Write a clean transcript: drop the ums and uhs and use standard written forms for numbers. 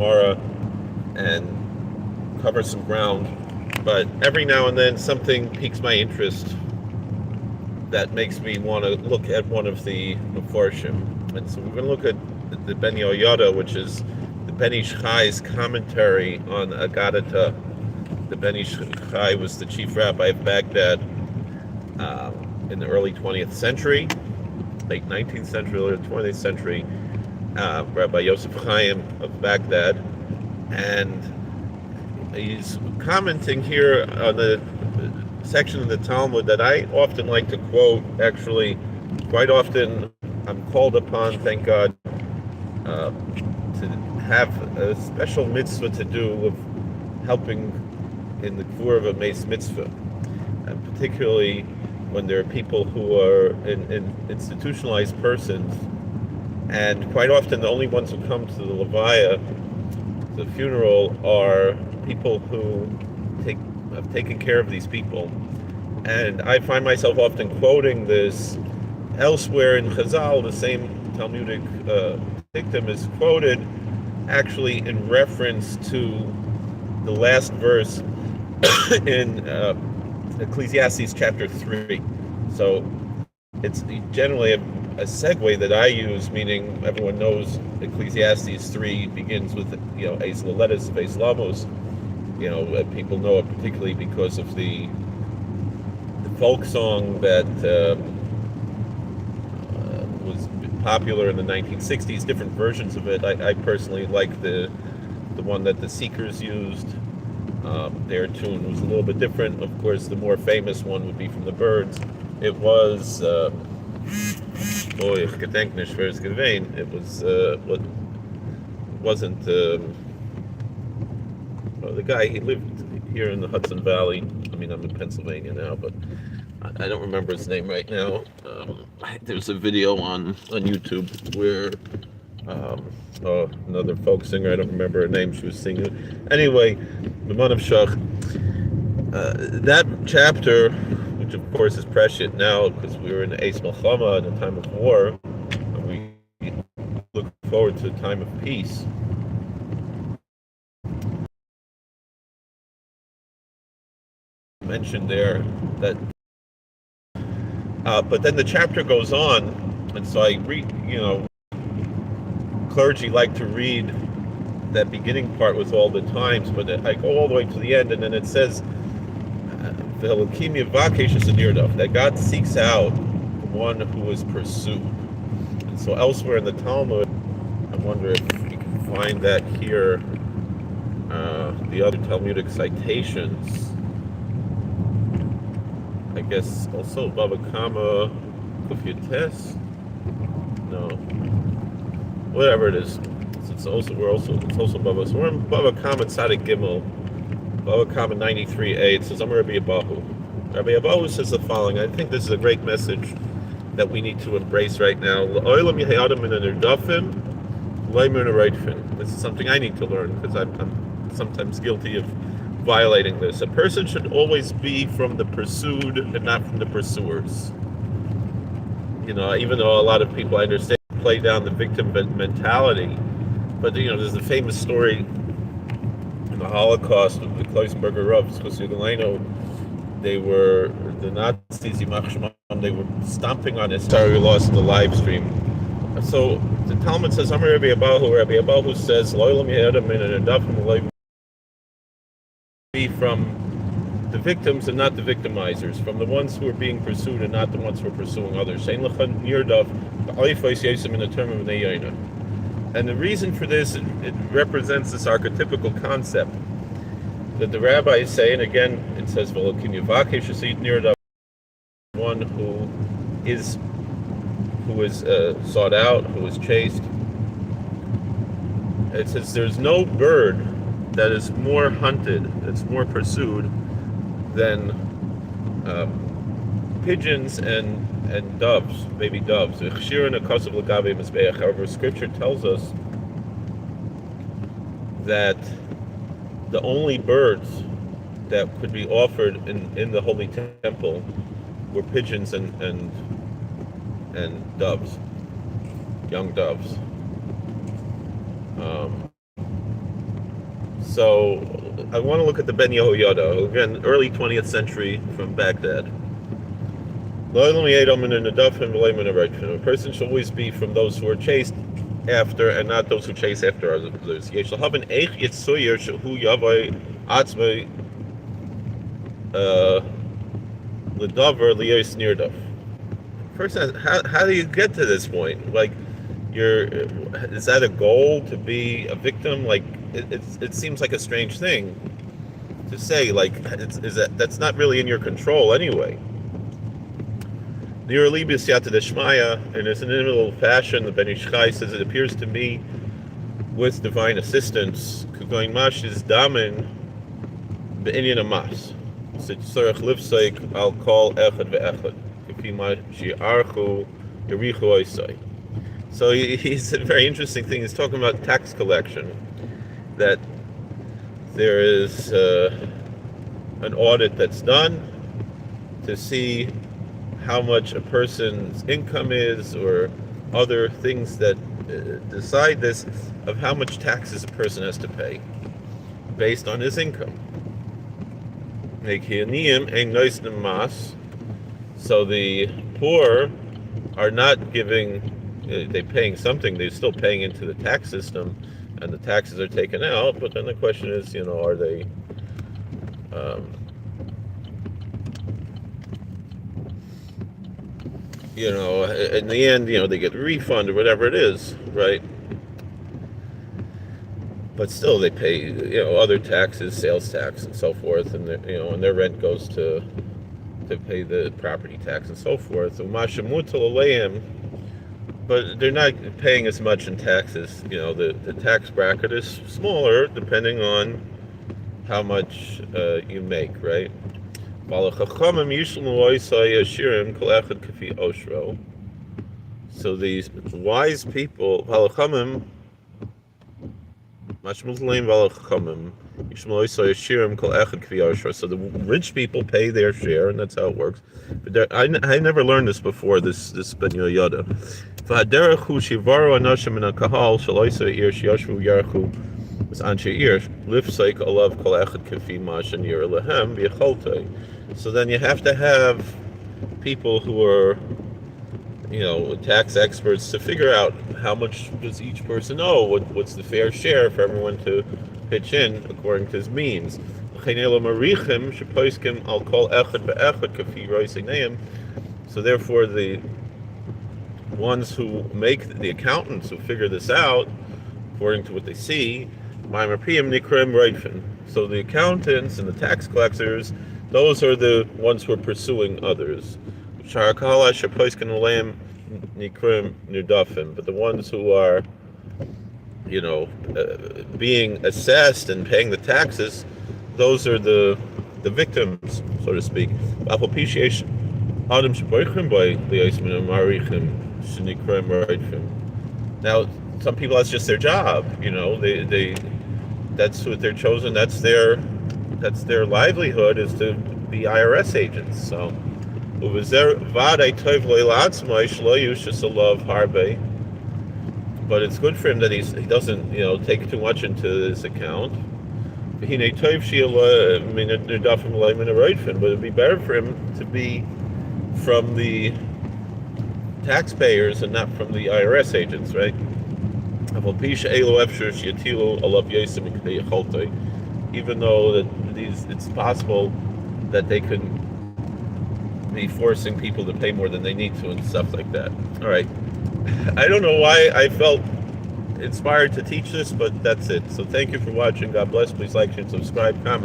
Gemara and cover some ground, but every now and then something piques my interest that makes me want to look at one of the Mefarshim. And so we're going to look at the Ben Yoyada, which is the Ben Ish Chai's commentary on Agadah. The Ben Ish Chai was the chief rabbi of Baghdad in the early 20th century, late 19th century, early 20th century. Rabbi Yosef Chaim of Baghdad, and he's commenting here on the section of the Talmud that I often like to quote. Actually, quite often I'm called upon, thank God, to have a special mitzvah to do with helping in the Gvur of a Meis mitzvah, and particularly when there are people who are in institutionalized persons. And quite often, the only ones who come to the levaya, the funeral, are people who have taken care of these people. And I find myself often quoting this elsewhere in Chazal. The same Talmudic dictum is quoted, actually in reference to the last verse in Ecclesiastes chapter 3. So it's generally a segue that I use, meaning everyone knows Ecclesiastes 3 begins with, Eis Leletus, Eis Lamos. People know it particularly because of the folk song that was popular in the 1960s, different versions of it. I personally like the one that the Seekers used. Their tune was a little bit different. Of course, the more famous one would be from the Birds. It was ich gedenk nicht, wer es gewesen. It wasn't the guy. He lived here in the Hudson Valley. I mean, I'm in Pennsylvania now, but I don't remember his name right now. There's a video on YouTube where another folk singer, I don't remember her name, she was singing. Anyway, the Man of Shach, that chapter, which of course is prescient now because we were in Eis Milchama in a time of war, and we look forward to a time of peace. Mentioned there that, but then the chapter goes on, and so I read, clergy like to read that beginning part with all the times, but I go all the way to the end, and then it says that God seeks out one who is pursued. And so elsewhere in the Talmud, I wonder if you can find that here, the other Talmudic citations. I guess also Baba Kama Kufyates? No. Whatever it is. It's also Baba. So we're in Baba Kama Tzadik Gimel. Baba Kama 93a. It says, I'm Rabbi Abahu. Rabbi Abahu says the following. I think this is a great message that we need to embrace right now. This is something I need to learn because I'm sometimes guilty of violating this. A person should always be from the pursued and not from the pursuers. Even though a lot of people, I understand, play down the victim mentality, but there's a famous story in the Holocaust of the Kreuzberger Ravs, the Nazis, they were stomping on his car. We lost the live stream. So the Talmud says, Rabbi Abahu says, be from the victims and not the victimizers, from the ones who are being pursued and not the ones who are pursuing others. And the reason for this, it represents this archetypical concept that the rabbis say, and again it says, one who is sought out, who is chased. It says there's no bird that is more hunted, that's more pursued than pigeons and doves, baby doves. However, Scripture tells us that the only birds that could be offered in the Holy Temple were pigeons and doves, young doves. So I want to look at the Ben Yehoyada, again, early 20th century from Baghdad. A person should always be from those who are chased after and not those who chase after others. First, how do you get to this point? Like, is that a goal to be a victim? Like, it seems like a strange thing to say. Like, that's not really in your control anyway. Near Libis Yata Deshmaya, and it's an inimitable fashion. The Ben Ish Chai says it appears to me with divine assistance. Kugoin Mash is Damin Be'inyan Amas. Tzorech Livseik Al Kol Echad Ve'echad. So he's a very interesting thing. He's talking about tax collection, that there is an audit that's done to see how much a person's income is, or other things that decide this, of how much taxes a person has to pay based on his income. So the poor are not giving, they're paying something, they're still paying into the tax system, and the taxes are taken out, but then the question is, are they, in the end, they get a refund or whatever it is, right? But still they pay, other taxes, sales tax and so forth, and and their rent goes to pay the property tax and so forth. But they're not paying as much in taxes. The tax bracket is smaller depending on how much you make, right? So these wise people, so the rich people pay their share, and that's how it works. But I never learned this before, this Ben Yoyada. So then you have to have people who are tax experts to figure out how much does each person owe, what's the fair share for everyone to pitch in according to his means. So therefore the ones who make, the accountants who figure this out according to what they see, so the accountants and the tax collectors, those are the ones who are pursuing others. But the ones who are, being assessed and paying the taxes, those are the victims, so to speak. Now, some people, that's just their job. They that's what they're chosen. That's their livelihood, is to be IRS agents. So. But it's good for him that he doesn't, take too much into his account. But it'd be better for him to be from the taxpayers and not from the IRS agents, right? Even though that it's possible that they could be forcing people to pay more than they need to and stuff like that. All right. I don't know why I felt inspired to teach this, but that's it. So thank you for watching. God bless. Please like, share, subscribe, comment.